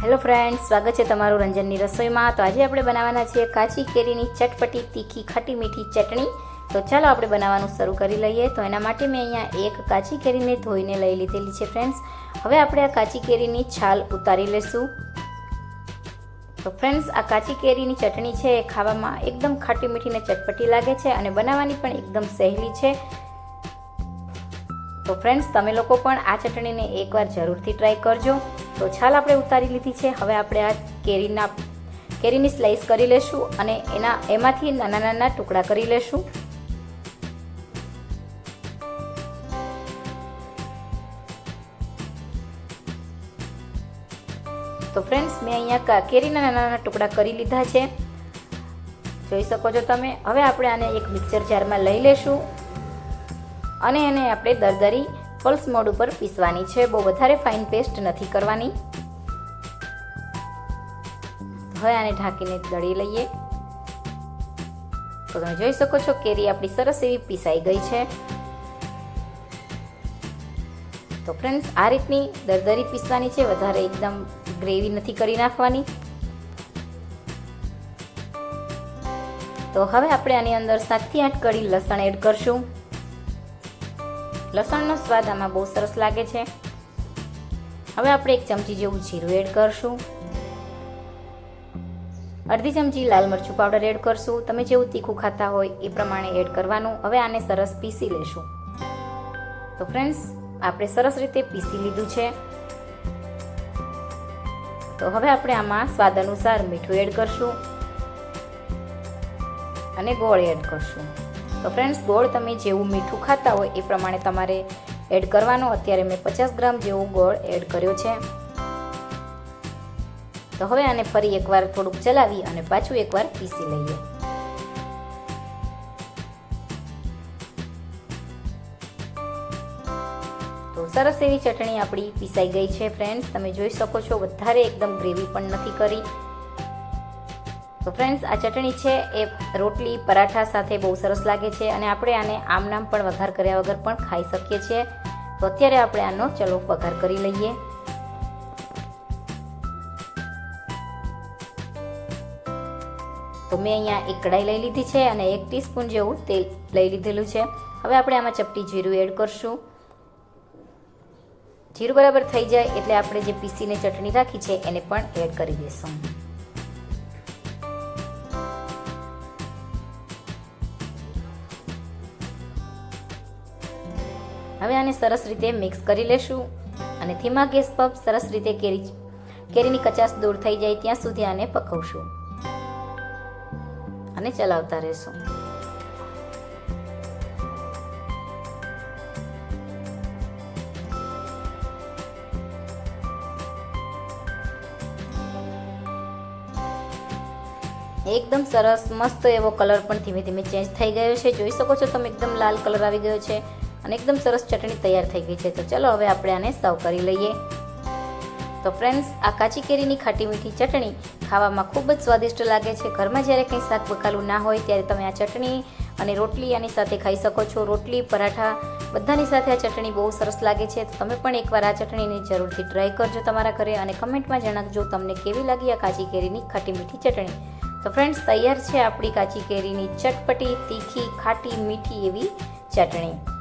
Hello friends, સ્વાગત છે તમારું રંજનની રસોઈમાં। તો આજે આપણે બનાવવાના છીએ કાચી કેરીની ચટપટી તીખી ખાટી મીઠી ચટણી। તો ચાલો આપણે બનાવવાનું શરૂ કરી લઈએ। તો એના માટે મેં અહીંયા એક કાચી કેરીને ધોઈને લઈ લીધેલી છે ફ્રેન્ડ્સ। હવે આપણે આ કાચી કેરીની છાલ ઉતારી લઈશું। તો ફ્રેન્ડ્સ, આ કાચી કેરીની ચટણી છે એ ખાવામાં એકદમ ખાટી મીઠી ને ચટપટી લાગે છે અને બનાવવાની પણ એકદમ સહેલી છે। તો ફ્રેન્ડ્સ, તમે લોકો પણ આ ચટણીને એકવાર જરૂરથી ટ્રાય કરજો। તો છાલ આપણે ઉતારી લીધી છે। હવે આપણે આ કેરીની સ્લાઈસ કરી લેશું અને એમાંથી નાના નાના ટુકડા કરી લેશું। તો ફ્રેન્ડ્સ, મેં અહીંયા કેરીના નાના નાના ટુકડા કરી લીધા છે, જોઈ શકો છો તમે। હવે આપણે આને એક મિક્સર જારમાં લઈ લેશું અને એને આપણે દરદરી પલ્સ મોડ ઉપર પીસવાની છે, બહુ વધારે ફાઇન પેસ્ટ નથી કરવાની। હવે આને ઢાંકીને દળી લઈએ। તો તમે જોઈ શકો છો કેરી આપણી સરસ એવી પીસાઈ ગઈ છે। તો ફ્રેન્ડ્સ, આ રીતની દરદરી પીસવાની છે, વધારે એકદમ ગ્રેવી નથી કરી નાખવાની। તો હવે આપણે આની અંદર 7 થી 8 કળી લસણ એડ કરશું। લસણનો સ્વાદ આમાં બહુ સરસ લાગે છે। હવે આપણે 1 ચમચી જેવું જીરું એડ કરશું, અડધી ચમચી લાલ મરચું પાવડર એડ કરશું। તમે જેવું તીખું ખાતા હોય એ પ્રમાણે એડ કરવાનું। હવે આને સરસ પીસી લેશું। તો ફ્રેન્ડ્સ, આપણે સરસ રીતે પીસી લીધું છે। તો હવે આપણે આમાં સ્વાદ અનુસાર મીઠું એડ કરશું અને ગોળ એડ કરશું। તો ફ્રેન્ડ્સ, ગોળ તમે જેવું મીઠું ખાતા હોય એ પ્રમાણે તમારે એડ કરવાનો। અત્યારે મેં 50 ગ્રામ જેવો ગોળ એડ કર્યો છે। તો હવે આને ફરી એકવાર થોડુંક ચલાવી અને પાછું એકવાર પીસી લઈએ। તો સરસ એવી ચટણી આપણી પીસાઈ ગઈ છે ફ્રેન્ડ્સ, તમે જોઈ શકો છો। વધારે એકદમ ગ્રેવી પણ નથી કરી। તો ફ્રેન્ડ્સ, આ ચટણી છે એ રોટલી પરાઠા સાથે બહુ સરસ લાગે છે અને આપણે આને આમ નામ પણ વઘાર કર્યા વગર પણ ખાઈ શકીએ છીએ। તો અત્યારે આપણે આનો ચલો વઘાર કરી લઈએ। તો મેં અહીંયા એક કઢાઈ લઈ લીધી છે અને 1 ટીસ્પૂન જેવું તેલ લઈ લીધેલું છે। હવે આપણે આમાં ચપટી જીરું એડ કરશું। જીરું બરાબર થઈ જાય એટલે આપણે જે પીસીને ચટણી રાખી છે એને પણ એડ કરી દઈશું। હવે આને સરસ રીતે મિક્સ કરી લેશું અને ધીમા ગેસ પર સરસ રીતે કેરીની કચાશ દૂર થઈ જાય ત્યાં સુધી આને પકવશું અને ચલાવતા રહેશું। એકદમ સરસ મસ્ત એવો કલર પણ ધીમે ધીમે ચેન્જ થઈ ગયો છે, જોઈ શકો છો તમે। એકદમ લાલ કલર આવી ગયો છે અને એકદમ સરસ ચટણી તૈયાર થઈ ગઈ છે। તો ચલો હવે આપણે આને સર્વ કરી લઈએ। તો ફ્રેન્ડ્સ, આ કાચી કેરીની ખાટી મીઠી ચટણી ખાવામાં ખૂબ જ સ્વાદિષ્ટ લાગે છે। ઘરમાં જ્યારે કંઈ શાક બકાલું ના હોય ત્યારે તમે આ ચટણી અને રોટલી આની સાથે ખાઈ શકો છો। રોટલી પરાઠા બધાની સાથે આ ચટણી બહુ સરસ લાગે છે। તો તમે પણ એકવાર આ ચટણીની જરૂરથી ટ્રાય કરજો તમારા ઘરે અને કમેન્ટમાં જણાવજો તમને કેવી લાગી આ કાચી કેરીની ખાટી મીઠી ચટણી। તો ફ્રેન્ડ્સ, તૈયાર છે આપણી કાચી કેરીની ચટપટી તીખી ખાટી મીઠી એવી ચટણી।